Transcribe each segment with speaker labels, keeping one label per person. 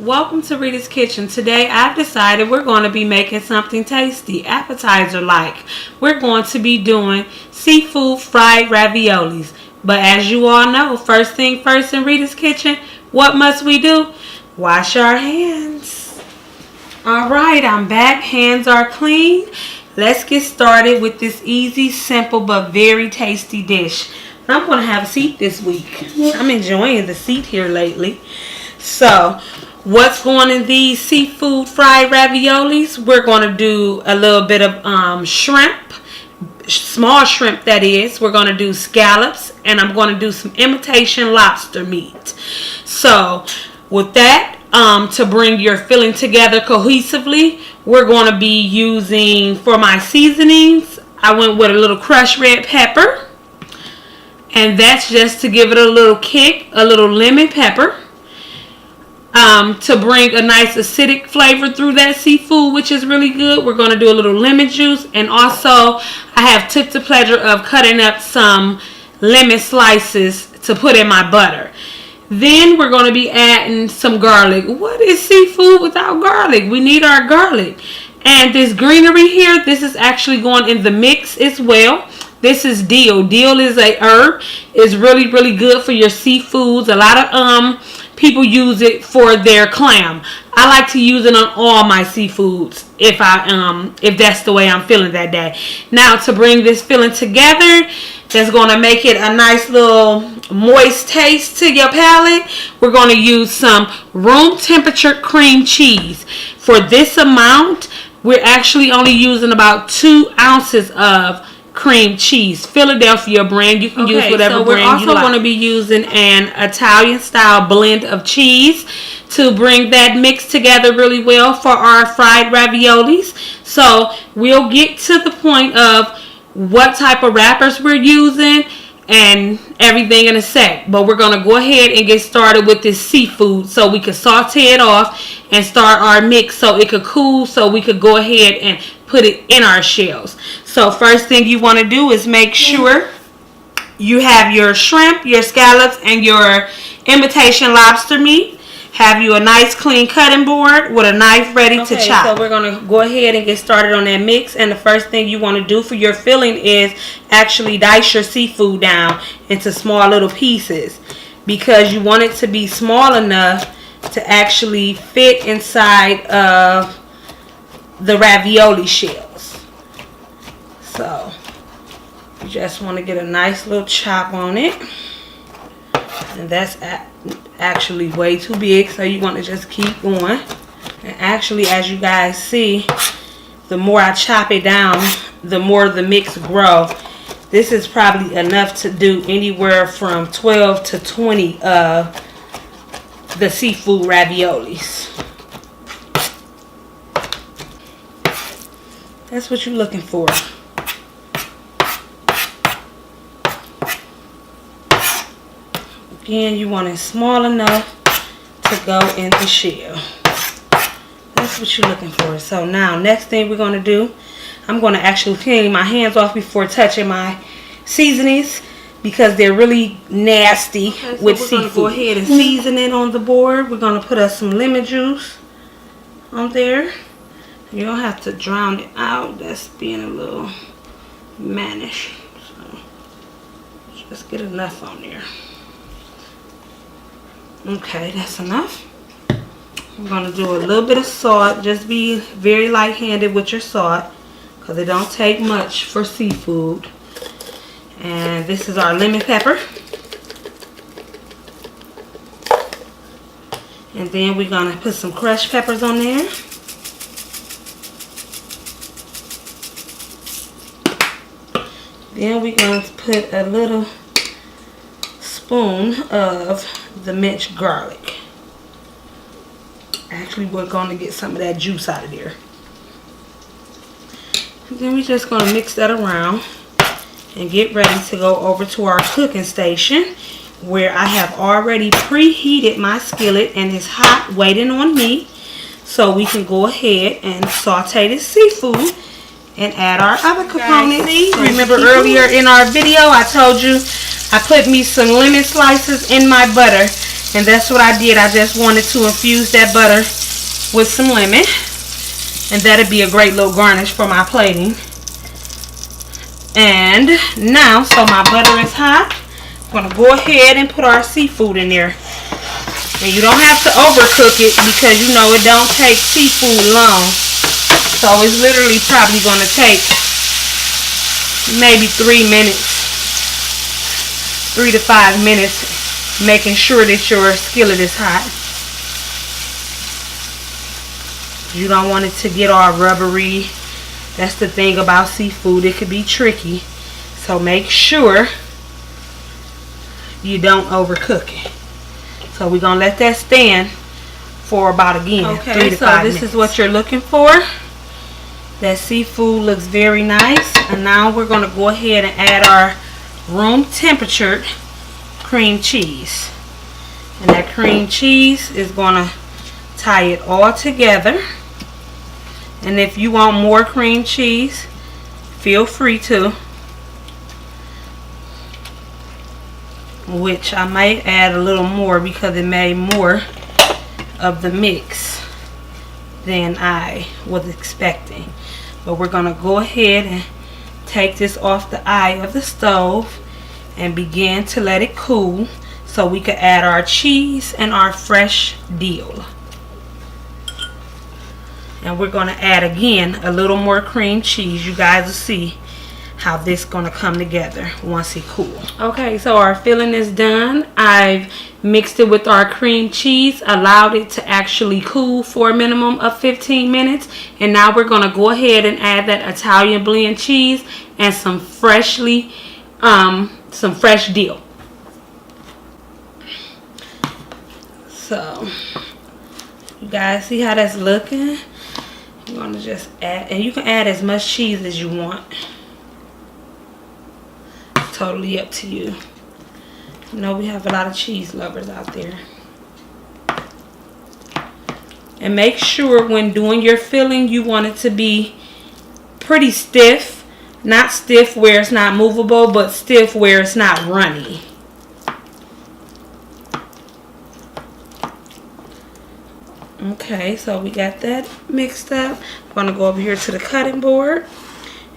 Speaker 1: Welcome to Rita's Kitchen. Today I've decided we're going to be making something tasty, appetizer-like. We're going to be doing seafood fried raviolis. But as you all know, first thing first in Rita's Kitchen, what must we do? Wash our hands. Alright, I'm back. Hands are clean. Let's get started with this easy, simple, but very tasty dish. I'm going to have a seat this week. I'm enjoying the seat here lately. So, what's going in these seafood fried raviolis? We're going to do a little bit of shrimp, small shrimp that is. We're going to do scallops, and I'm going to do some imitation lobster meat. So, with that, to bring your filling together cohesively, we're going to be using, for my seasonings, I went with a little crushed red pepper. And that's just to give it a little kick, a little lemon pepper. To bring a nice acidic flavor through that seafood, which is really good. We're going to do a little lemon juice. And also, I have took the pleasure of cutting up some lemon slices to put in my butter. Then we're going to be adding some garlic. What is seafood without garlic? We need our garlic. And this greenery here, this is actually going in the mix as well. This is dill. Dill is a herb. It's really, really good for your seafoods. A lot of people use it for their clam. I like to use it on all my seafoods if that's the way I'm feeling that day. Now, to bring this filling together, that's going to make it a nice little moist taste to your palate. We're going to use some room temperature cream cheese. For this amount, we're actually only using about 2 ounces of cream cheese, Philadelphia brand. You can use whatever brand you like. We're also going to be using an Italian style blend of cheese to bring that mix together really well for our fried raviolis. So we'll get to the point of what type of wrappers we're using and everything in a sec. But we're going to go ahead and get started with this seafood so we can saute it off and start our mix so it could cool, so we could go ahead and put it in our shells. So first thing you want to do is make sure you have your shrimp, your scallops, and your imitation lobster meat. Have you a nice clean cutting board with a knife ready to chop. So we're going to go ahead and get started on that mix. And the first thing you want to do for your filling is actually dice your seafood down into small little pieces, because you want it to be small enough to actually fit inside of the ravioli shells. So you just want to get a nice little chop on it, and that's actually way too big, so you want to just keep going. And actually, as you guys see, the more I chop it down, the more the mix grow. This is probably enough to do anywhere from 12 to 20 of the seafood raviolis. That's what you're looking for. Again, you want it small enough to go in the shell. That's what you're looking for. So now, next thing we're going to do, I'm going to actually clean my hands off before touching my seasonings, because they're really nasty with seafood. We're going to go ahead and season it on the board. We're going to put us some lemon juice on there. You don't have to drown it out. That's being a little mannish. So just get enough on there. Okay, that's enough. I'm going to do a little bit of salt. Just be very light-handed with your salt, because it don't take much for seafood. And this is our lemon pepper. And then we're going to put some crushed peppers on there. Then we're going to put a little spoon of the minced garlic. Actually, we're going to get some of that juice out of there. And then we're just going to mix that around and get ready to go over to our cooking station, where I have already preheated my skillet and it's hot waiting on me, so we can go ahead and saute this seafood and add our other components. Remember earlier in our video I told you I put me some lemon slices in my butter, And that's what I did. I just wanted to infuse that butter with some lemon. And that'd be a great little garnish for my plating. And now, so my butter is hot, I'm going to go ahead and put our seafood in there. And you don't have to overcook it because you know it don't take seafood long. So it's literally probably going to take maybe 3 minutes, 3 to 5 minutes, making sure that your skillet is hot. You don't want it to get all rubbery. That's the thing about seafood. It could be tricky. So make sure you don't overcook it. So we're going to let that stand for about, again, 3 to 5 minutes. This is what you're looking for. That seafood looks very nice. And now we're going to go ahead and add our room temperature cream cheese. And that cream cheese is going to tie it all together. And if you want more cream cheese, feel free to. Which I might add a little more because it made more of the mix than I was expecting. But we're going to go ahead and take this off the eye of the stove and begin to let it cool so we can add our cheese and our fresh dill. And we're going to add again a little more cream cheese. You guys will see how this is going to come together once it cools. Okay, so our filling is done. I've mixed it with our cream cheese, allowed it to actually cool for a minimum of 15 minutes. And now we're going to go ahead and add that Italian blend cheese and some fresh dill. So, you guys see how that's looking? You're going to just add, and you can add as much cheese as you want. It's totally up to you. You know, we have a lot of cheese lovers out there. And make sure when doing your filling, you want it to be pretty stiff. Not stiff where it's not movable, but stiff where it's not runny. Okay, so we got that mixed up. I'm going to go over here to the cutting board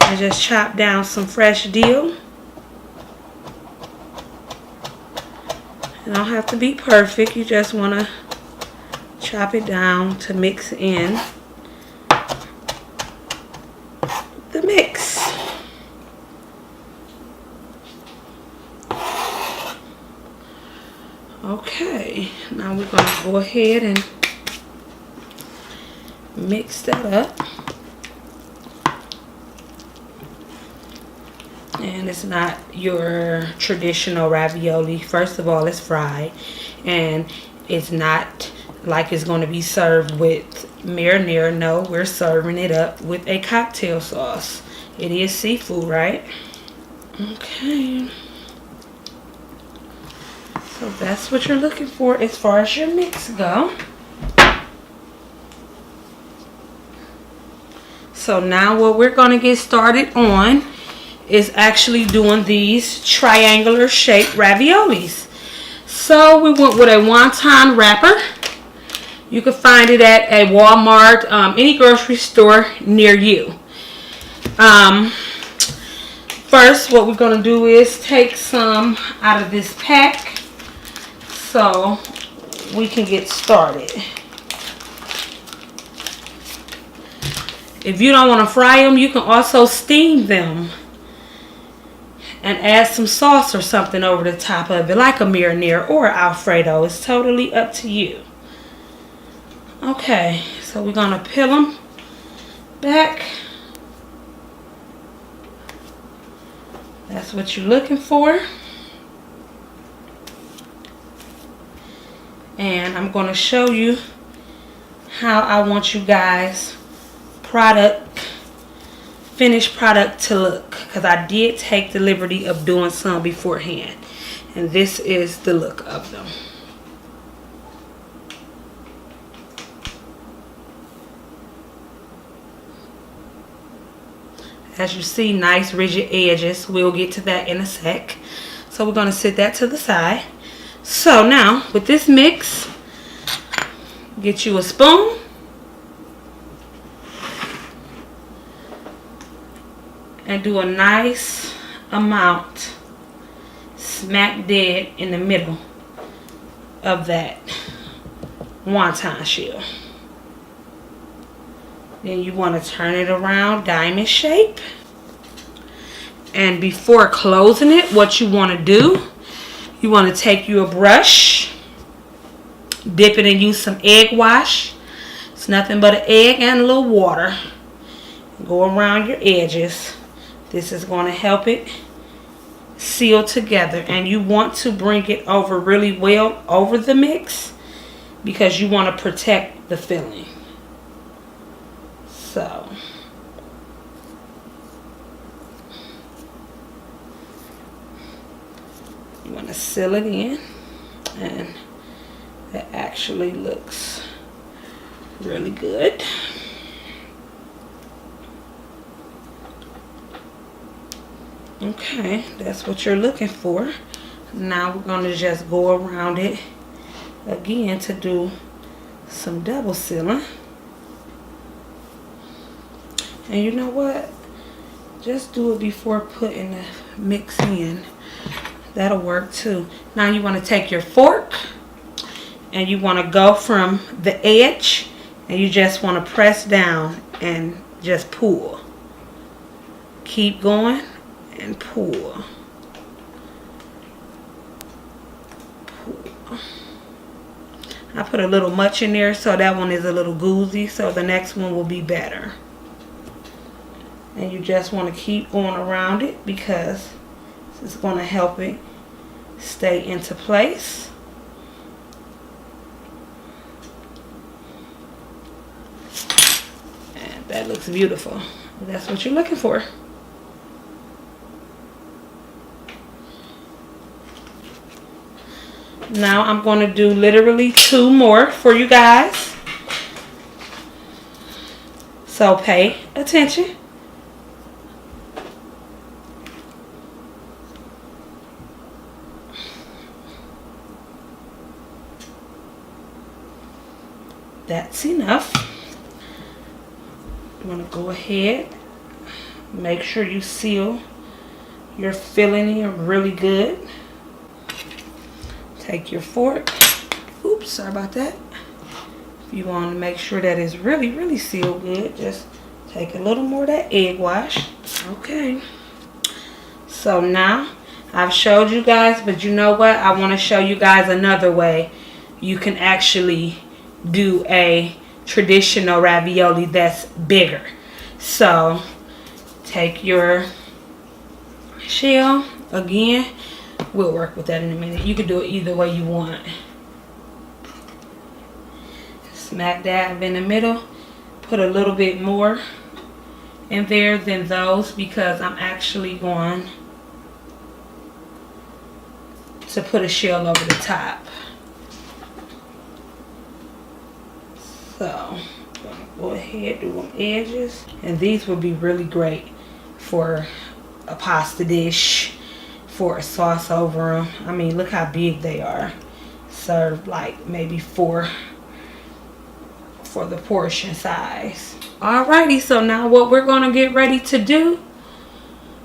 Speaker 1: and just chop down some fresh dill. It don't have to be perfect. You just want to chop it down to mix in the mix. Okay, now we're going to go ahead and mix that up. And it's not your traditional ravioli. First of all, it's fried, and it's not like it's going to be served with marinara. No, we're serving it up with a cocktail sauce. It is seafood, right? Okay, so that's what you're looking for as far as your mix go. So now what we're going to get started on is actually doing these triangular shaped raviolis. So we went with a wonton wrapper. You can find it at a Walmart, any grocery store near you. First, what we're going to do is take some out of this pack so we can get started. If you don't want to fry them, you can also steam them and add some sauce or something over the top of it, like a marinara or Alfredo. It's totally up to you. Okay, so we're going to peel them back. That's what you're looking for. And I'm going to show you how I want you guys finished product to look, because I did take the liberty of doing some beforehand, and this is the look of them. As you see, nice rigid edges. We'll get to that in a sec. So we're going to set that to the side. So now with this mix, get you a spoon. And do a nice amount smack dead in the middle of that wonton shell. Then you want to turn it around diamond shape. And before closing it, what you want to do, you want to take you a brush, dip it and use some egg wash. It's nothing but an egg and a little water. Go around your edges. This is going to help it seal together. And you want to bring it over really well over the mix because you want to protect the filling. So you want to seal it in, and that actually looks really good. Okay, that's what you're looking for. Now we're going to just go around it again to do some double sealing. And you know what? Just do it before putting the mix in. That'll work too. Now you want to take your fork and you want to go from the edge and you just want to press down and just pull. Keep going. And pull. I put a little much in there, so that one is a little goozy, so the next one will be better. And you just want to keep going around it because it's going to help it stay into place. And that looks beautiful. That's what you're looking for. Now I'm going to do literally 2 more for you guys. So pay attention. That's enough. You want to go ahead, make sure you seal your filling in really good. Take your fork. Oops, sorry about that. If you want to make sure that it's really, really sealed good, just take a little more of that egg wash. Okay. So now I've showed you guys, but you know what? I want to show you guys another way you can actually do a traditional ravioli that's bigger. So take your shell again. We'll work with that in a minute. You can do it either way you want. Smack dab in the middle. Put a little bit more in there than those because I'm actually going to put a shell over the top. So I'm going to go ahead, do them edges. And these will be really great for a pasta dish, for a sauce over them. I mean, look how big they are. Serve like maybe 4 for the portion size. Alrighty, so now what we're going to get ready to do,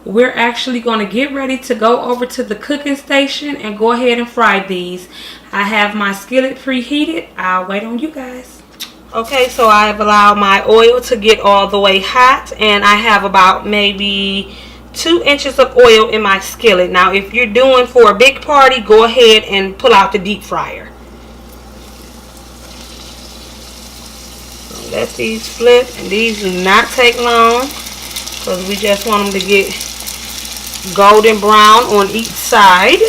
Speaker 1: we're actually going to get ready to go over to the cooking station and go ahead and fry these. I have my skillet preheated. I'll wait on you guys. Okay, so I have allowed my oil to get all the way hot, and I have about maybe 2 inches of oil in my skillet. Now if you're doing for a big party, go ahead and pull out the deep fryer. Let these flip, and these do not take long because we just want them to get golden brown on each side.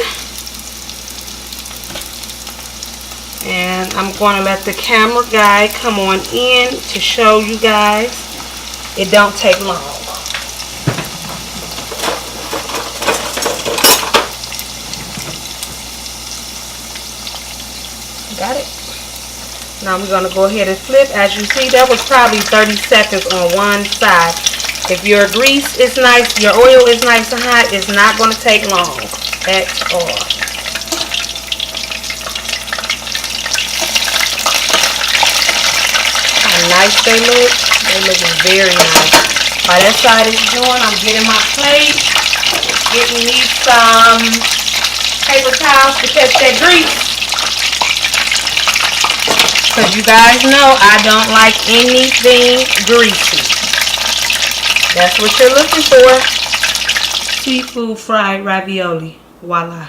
Speaker 1: And I'm going to let the camera guy come on in to show you guys it don't take long. Got it? Now we're going to go ahead and flip. As you see, that was probably 30 seconds on one side. If your grease is nice, your oil is nice and hot, it's not going to take long at all. nice they look. They look very nice. While that side is doing, I'm getting my plate. Getting me some paper towels to catch that grease. Because you guys know I don't like anything greasy. That's what you're looking for. Seafood fried ravioli. Voila.